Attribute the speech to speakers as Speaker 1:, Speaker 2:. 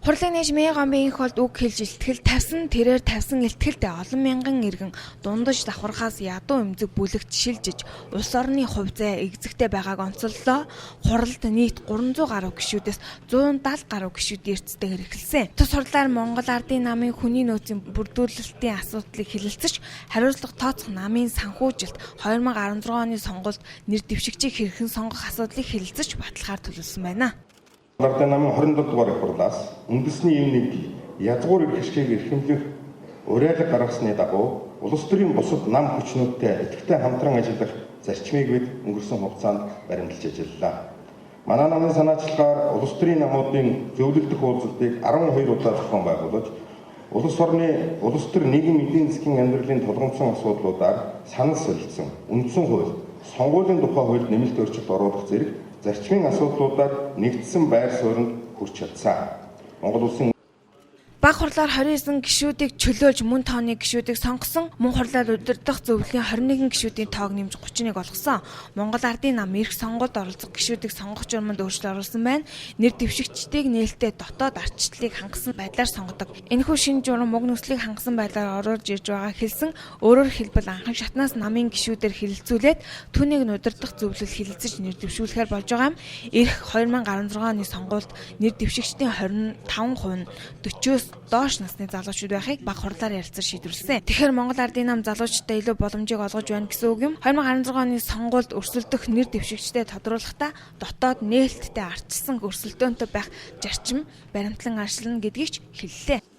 Speaker 1: Хурлын нээж Мегамбын их болд үг хэлж илтгэл тавьсан тэрээр тавьсан илтгэлтэй олон мянган иргэн дундаж давхархаас ядуу эмзэг бүлэгт шилжиж улс орны хувь зай эгзэгтэй байгааг онцоллоо. Хуралд нийт 300 гаруй гишүүдээс 170 гаруй гишүүд эрдэстэйгээр эхэлсэн. Тус хурлаар Монгол Ардын намын хүний нөөцийн бүрдүүлэлтийн асуудлыг хэлэлцэж хариуцлага тооцох намын санхүүжилт 2016 оны сонгуульд нэр дэвшигчийг хэрхэн сонгох асуудлыг хэлэлцэж баталгаар төлөвлөсөн байна.
Speaker 2: Ардын намын 27 дугаар их хурлаас үндэсний эм нэгдэл язгуур эрх ашгийг эрхэмлэх уриалга гаргасны дагуу улс төрийн бусад нам хүчнүүдтэй идэвхтэй хамтран ажиллах зарчмыг бид өнгөрсөн хугацаанд баримталж ажиллалаа. Манай намын санаачлагаар улс төрийн намуудын зөвлөлдөх уулзалтыг 12 удаа зохион байгуулж, улс төр нийгэм эдийн засгийн амьдралын тулгымцсан асуудлуудаар санал солилцсон үндсэн хууль, сонгуулийн тухай хуульд нэмэлт өөрчлөлт оруулах зэрэг зарчмын асуудлуудаар нэгдсэн байр сууринд хүрч чадсан. Монгол улсын
Speaker 1: Баг хурлаар 29 гишүүдийг чөлөөлж мөн тооны гишүүдийг сонгосон. Мөн хурлаар удирдах зөвлөлийн 21 гишүүдийн тоог нэмж 31 болгосон. Монгол Ардын нам ирэх сонгуульд оролцох гишүүдийг сонгох журманд өөрчлөлт оруулсан байна. Нэр дэвшигчдийг нээлттэй дотоод ардчлалыг хангасан байдлаар сонгодог. Энэхүү шинэ журам уг нөхцөлийг хангасан байдлаар оруулж ирж байгааг хэлсэн. Өөрөөр хэлбэл анхан шатнаас намын гишүүдээр хэлэлцүүлээд түүнийг удирдах зөвлөл хэлэлцэж нэр дэвшүүлэхээр болж байгаа юм. Ирэх 2016 оны сонгуульд нэр дэвшигчдийн 25% нь 40-оос доош насны залуучууд байхыг баг хурлаар ярилцаж шийдвэрлэсэн. Тэгэхээр Монгол Ардын нам залуучуудад илүү боломжийг олгож байна гэсэн үг юм. 2016 оны сонгуульд өрсөлдөх нэр дэвшигчдэд тодруулахдаа дотоод нээлттэй ардчилсан өрсөлдөөнтэй байх зарчим баримтлан аршилна гэдгийг ч хэллээ.